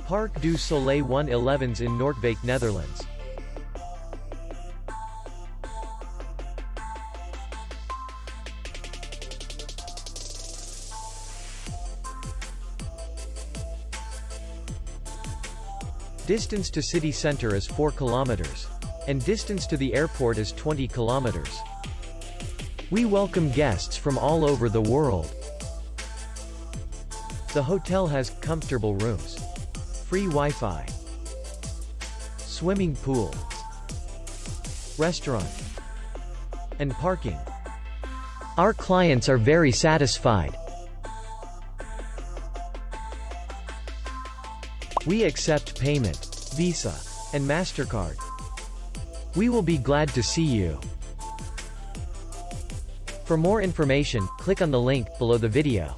Parc du Soleil 111s in Noordwijk, Netherlands. Distance to city center is 4 kilometers. And distance to the airport is 20 kilometers. We welcome guests from all over the world. The hotel has comfortable rooms, free Wi-Fi, swimming pool, restaurant, and parking. Our clients are very satisfied. We accept payment, Visa, and MasterCard. We will be glad to see you. For more information, click on the link below the video.